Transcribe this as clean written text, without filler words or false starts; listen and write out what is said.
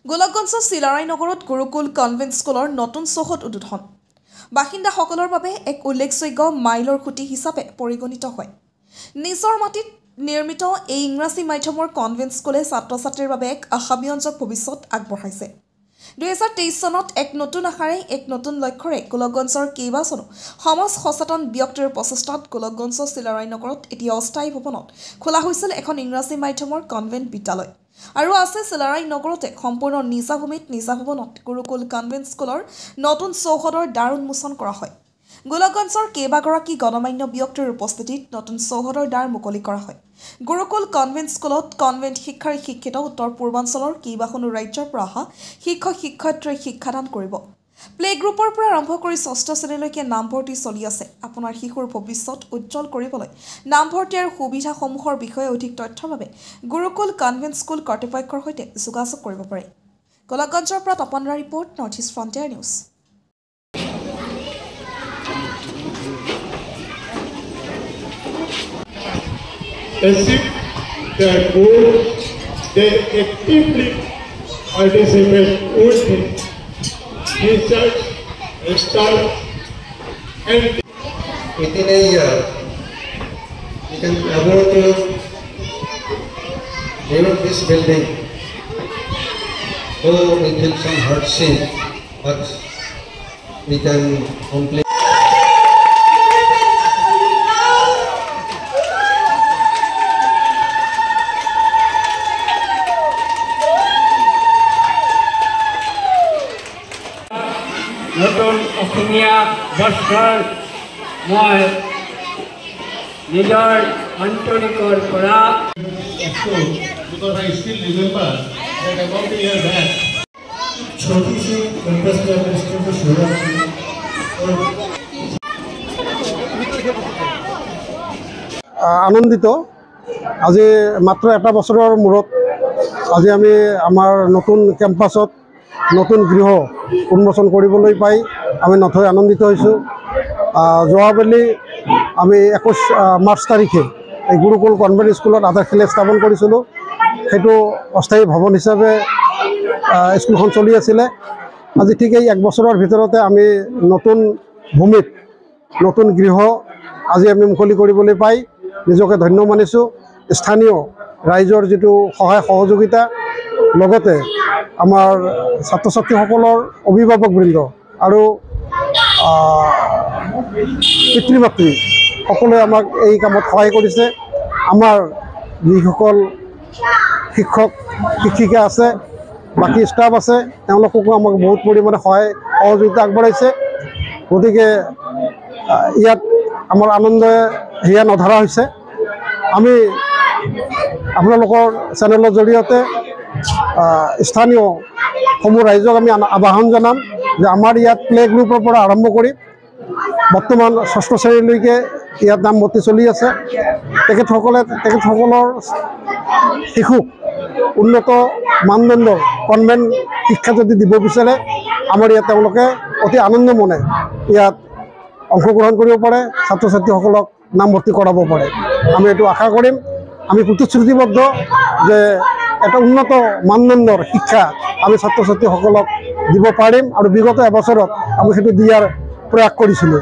গোলকগঞ্জৰ চিলাৰায় নগৰত গুৰুকুল কনভেন্ট স্কুলৰ নতুন চৌহদ উদ্বোধন বাসিন্দাসকলৰ বাবে এক উল্লেখযোগ্য মাইলৰ খুঁটি হিচাপে পৰিগণিত হয়। নিজৰ মাটিত নিৰ্মিত এই ইংৰাজী মাধ্যমৰ কনভেন্ট স্কুলে ছাত্ৰ-ছাত্ৰীৰ বাবে এক আশাব্যঞ্জক ভৱিষ্যত আগবঢ়াইছে। 2023 চনত এক নতুন আশাৰে এক নতুন লক্ষ্যৰে গোলকগঞ্জৰ কেইবাজনো সমাজ সচেতন ব্যক্তিৰ প্ৰচেষ্টাত গোলকগঞ্জৰ চিলাৰায় নগৰত এতিয়া অস্থায়ী ভৱনত খোলা হৈছিল এখন ইংৰাজী মাধ্যমৰ কনভেন্ট বিদ্যালয়। আৰু আছে চিলাৰায় নগৰতে সম্পূৰ্ণ নিজা ভূমিত নিজা ভৱনত গুৰুকুল কনভেন্ট স্কুলৰ নতুন চৌহদৰ দ্বাৰ উন্মোচন কৰা হয়। গোলকগঞ্জৰ কেইবাগৰাকী গণমান্য ব্যক্তিৰ উপস্থিতিত নতুন চৌহদৰ দ্বাৰ মুকলি কৰা হয়। গুৰুকুল কনভেন্ট স্কুলত কনভেন্ট শিক্ষাৰে শিক্ষিত উত্তৰ পূৰ্বাঞ্চলৰ কেইবাখনো ৰাজ্যৰ পৰা অহা শিক্ষক শিক্ষয়িত্ৰীয়ে শিক্ষাদান কৰিব। প্লে গ্ৰুপৰ পৰা আৰম্ভ কৰি 6ষ্ঠ শ্ৰেণীলৈকে নামভৰ্তি চলি আছে। আপোনাৰ শিশুৰ ভৱিষ্যত উজ্জ্বল কৰিবলৈ নামভৰ্তি আৰু সুবিধাসমূহৰ বিষয়ে অধিক তথ্যৰ বাবে গুৰুকুল কনভেন্ট স্কুল কৰ্তৃপক্ষৰ সৈতে যোগাযোগ কৰিব পাৰে। গোলকগঞ্জৰ পৰা তপনৰা report, North East Frontier News. Their goal, they actively participate with research, study, and within a year, we can be able to build this building. Though we feel some hardship, but we can complete. নতুন অসমীয়া বৰ্ষৰ মই নিজৰ আন্তৰিকৰ পৰা because I still remember that about a year back, छोटी C campus primary school की शुरुआत की और আনন্দিত। আজি মাত্ৰ এটা বছৰৰ মূৰত আজি আমি আমাৰ নতুন কেম্পাছত নতুন গৃহ উন্মোচন কৰিবলৈ পাই আমি নথৈ আনন্দিত হৈছোঁ। যোৱাবেলি আমি 21 মাৰ্চ তাৰিখে এই গুৰুকুল কনভেন্ট স্কুলত আধাৰশিলা স্থাপন কৰিছিলোঁ। সেইটো অস্থায়ী ভৱন হিচাপে স্কুলখন চলি আছিলে। আজি ঠিক এই 1 বছৰৰ ভিতৰতে আমি নতুন ভূমিত নতুন গৃহ আজি আমি মুকলি কৰিবলৈ পাই নিজকে ধন্য মানিছোঁ। স্থানীয় ৰাইজৰ যিটো সহায় সহযোগিতা, লগতে আমাৰ ছাত্ৰ ছাত্ৰীসকলৰ অভিভাৱকবৃন্দ আৰু পিতৃ মাতৃ সকলোৱে আমাক এই কামত সহায় কৰিছে। আমাৰ যিসকল শিক্ষক শিক্ষিকা আছে, বাকী ষ্টাফ আছে, তেওঁলোককো আমাক বহুত পৰিমাণে সহায় সহযোগিতা আগবঢ়াইছে। গতিকে ইয়াত আমাৰ আনন্দে হিয়া নধৰা হৈছে। আমি আপোনালোকৰ চেনেলৰ জৰিয়তে স্থানীয় সমূহ ৰাইজক আমি আহ্বান জনাম যে আমাৰ ইয়াত প্লে গ্ৰুপৰ পৰা আৰম্ভ কৰি বৰ্তমান 6ষ্ঠ শ্ৰেণীলৈকে ইয়াত নামভৰ্তি চলি আছে। তেখেতসকলৰ শিশুক উন্নত মানদণ্ডৰ কনভেন্ট শিক্ষা যদি দিব বিচাৰে, আমাৰ ইয়াত তেওঁলোকে অতি আনন্দ মনে ইয়াত অংশগ্ৰহণ কৰিব পাৰে, ছাত্ৰ ছাত্ৰীসকলক নামভৰ্তি কৰাব পাৰে। আমি এইটো আশা কৰিম। আমি প্ৰতিশ্ৰুতিবদ্ধ যে এটা উন্নত মানদণ্ডৰ শিক্ষা আমি ছাত্ৰ ছাত্ৰীসকলক দিব পাৰিম আৰু বিগত এবছৰত আমি সেইটো দিয়াৰ প্ৰয়াস কৰিছিলোঁ।